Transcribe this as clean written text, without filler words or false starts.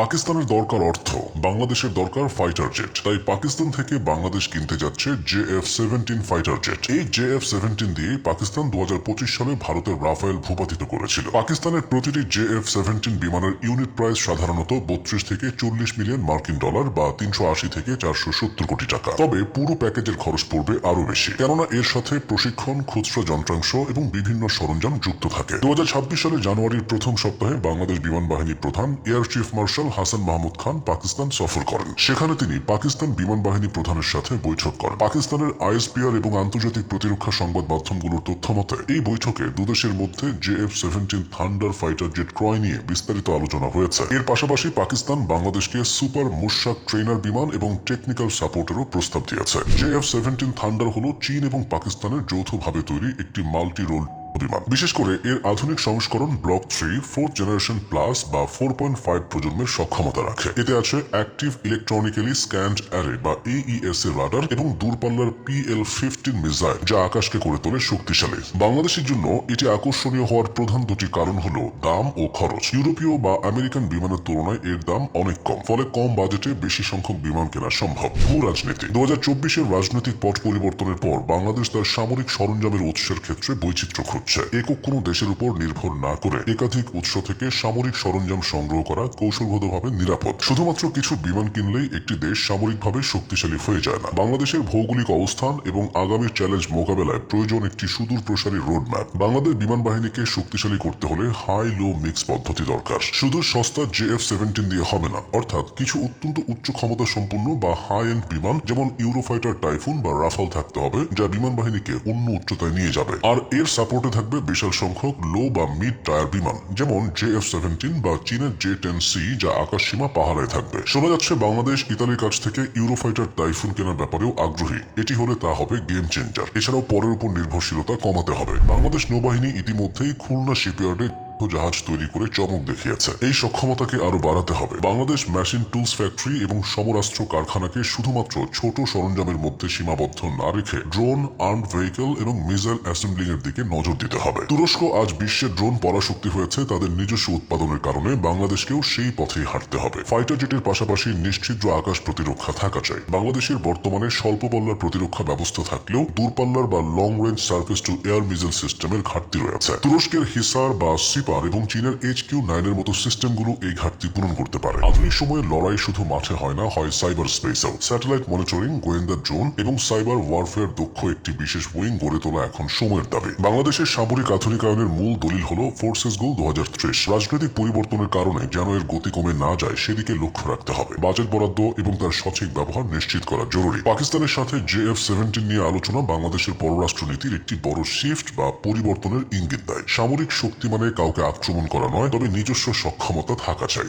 পাকিস্তানের দরকার অর্থ, বাংলাদেশের দরকার ফাইটার জেট। তাই পাকিস্তান থেকে বাংলাদেশ কিনতে যাচ্ছে JF-17 ফাইটার জেট। এই JF-17 দিয়ে পাকিস্তান 2025 সালে ভারতের রাফায়েল ভূপাতিত করেছিল। পাকিস্তানের প্রতিটি JF-17 বিমানের ইউনিট প্রাইস সাধারণত 32 থেকে 40 মিলিয়ন মার্কিন ডলার বা 380 থেকে 470 কোটি টাকা। তবে পুরো প্যাকেজের খরচ পড়বে আরো বেশি, কেননা এর সাথে প্রশিক্ষণ, খুচরা যন্ত্রাংশ এবং বিভিন্ন সরঞ্জাম যুক্ত থাকে। 2026 সালের জানুয়ারির প্রথম সপ্তাহে বাংলাদেশ বিমান বাহিনী প্রধান air chief marshal Hasan Mahmud Khan Pakistan সফর করেন। সেখানে তিনি পাকিস্তান বিমান বাহিনী প্রধানের সাথে বৈঠক করেন। পাকিস্তানের ISPR এবং আন্তর্জাতিক প্রতিরক্ষা সংবাদ মাধ্যমগুলোর তথ্য মতে এই বৈঠকে দুদেশের মধ্যে JF-17 থান্ডার ফাইটার জেট ক্রয় নিয়ে বিস্তারিত আলোচনা হয়েছে। এর পাশাপাশি পাকিস্তান বাংলাদেশকে সুপার মুশাক ট্রেনার বিমান এবং টেকনিক্যাল সাপোর্টেরও প্রস্তাব দিয়েছে। JF-17 থান্ডার হলো চীন এবং পাকিস্তানের যৌথভাবে তৈরি একটি মাল্টি রোল বিমান। বিশেষ করে এর আধুনিক সংস্করণ ব্লক 3 4th জেনারেশন প্লাস বা 4.5 প্রজন্মের সক্ষমতা রাখে। এতে আছে অ্যাক্টিভ ইলেকট্রনিক্যালি স্ক্যান্ড অ্যারে বা AESA রাডার এবং দূরপাল্লার PL-15 মিসাইল, যা আকাশকে করে তোলে শক্তিশালী। বাংলাদেশের জন্য এটি আকর্ষণীয় হওয়ার প্রধান দুটি কারণ হলো দাম ও খরচ। ইউরোপীয় বা আমেরিকান বিমানের তুলনায় এর দাম অনেক কম, ফলে কম বাজেটে বেশি সংখ্যক বিমান কেনা সম্ভব। ভূ রাজনীতি 2024-এর রাজনৈতিক পট পরিবর্তনের পর বাংলাদেশ তার সামরিক সরঞ্জামের উৎসের ক্ষেত্রে বৈচিত্র্য খুঁজছে। একক কোনো দেশের উপর নির্ভর না করে একাধিক উৎস থেকে সামরিক সরঞ্জাম সংগ্রহ করা কৌশলগতভাবে নিরাপদ। শুধুমাত্র কিছু বিমান কিনলেই একটি দেশ সামরিকভাবে শক্তিশালী হয়ে যায় না। বাংলাদেশের ভৌগোলিক অবস্থান এবং আগামী চ্যালেঞ্জ মোকাবেলায় প্রয়োজন একটি সুদূর প্রসারী রোডম্যাপ। বাংলাদেশ বিমান বাহিনীকে শক্তিশালী করতে হলে হাই লো মিক্স পদ্ধতি দরকার। শুধু সস্তা JF-17 দিয়ে হবে না, অর্থাৎ কিছু অত্যন্ত উচ্চ ক্ষমতা সম্পন্ন বা হাই এন্ড বিমান যেমন ইউরোফাইটার টাইফুন বা রাফাল থাকতে হবে, যা বিমান বাহিনীকে অন্য উচ্চতায় নিয়ে যাবে। আর এর সাপোর্টে থাকবে বিশাল সংখ্যক লো বা মিড টায়ার বিমান যেমন JF-17 বা চীনের J-10C, যা আকাশ সীমা পাহারায় থাকবে। শোনা যাচ্ছে বাংলাদেশ ইতালির কাছ থেকে ইউরোফাইটার টাইফুন কেনার ব্যাপারেও আগ্রহী। এটি হলে তা হবে গেম চেঞ্জার। এছাড়াও পরের উপর নির্ভরশীলতা কমাতে হবে। বাংলাদেশ নৌবাহিনী ইতিমধ্যেই খুলনা শিপইয়ার্ডে জাহাজ তৈরি করে চমক দেখিয়েছে। এই সক্ষমতাকে আরো বাড়াতে হবে। বাংলাদেশ মেশিন টুলস ফ্যাক্টরি এবং সমরাস্ত্র কারখানাকে শুধুমাত্র ছোট সরঞ্জামের মধ্যে সীমাবদ্ধ না রেখে ড্রোন, আর্মড ভেহিকল এবং মিসাইল অ্যাসেম্বলিং এর দিকে নজর দিতে হবে। তুরস্ক আজ বিশ্বের ড্রোন পরাশক্তি হয়েছে তাদের নিজস্ব উৎপাদনের কারণে। বাংলাদেশকেও সেই পথেই হাঁটতে হবে। ফাইটার জেটের পাশাপাশি নিশ্ছিদ্র আকাশ প্রতিরক্ষা থাকা চাই। বাংলাদেশের বর্তমানে স্বল্প পাল্লার প্রতিরক্ষা ব্যবস্থা থাকলেও দূরপাল্লার বা long range surface two air missile সিস্টেমের ঘাটতি রয়েছে। তুরস্কের হিসার বা এবং চীনের HQ-9 এর মতো সিস্টেমগুলো এই ঘাটতি পূরণ করতে পারে। আধুনিক সময়ে লড়াই শুধু মাঠে হয় না, হয় সাইবার স্পেসেও। স্যাটেলাইট মনিটরিং, গোয়েন্দা ড্রোন এবং সাইবার ওয়ারফেয়ার দক্ষ একটি বিশেষ উইং গড়ে তোলা এখন সময়ের দাবি। বাংলাদেশের সামরিক আধুনিকায়নের মূল দলিল হলো ফোর্সেস গোল 2030। রাজনৈতিক পরিবর্তনের কারণে যেন এর গতি কমে না যায় সেদিকে লক্ষ্য রাখতে হবে। বাজেট বরাদ্দ এবং তার সঠিক ব্যবহার নিশ্চিত করা জরুরি। পাকিস্তানের সাথে JF-17 নিয়ে আলোচনা বাংলাদেশের পররাষ্ট্রনীতির একটি বড় শিফট বা পরিবর্তনের ইঙ্গিত দেয়। সামরিক শক্তি মানে কাউকে আক্রমণ করা নয়, তবে নিজস্ব সক্ষমতা থাকা চাই।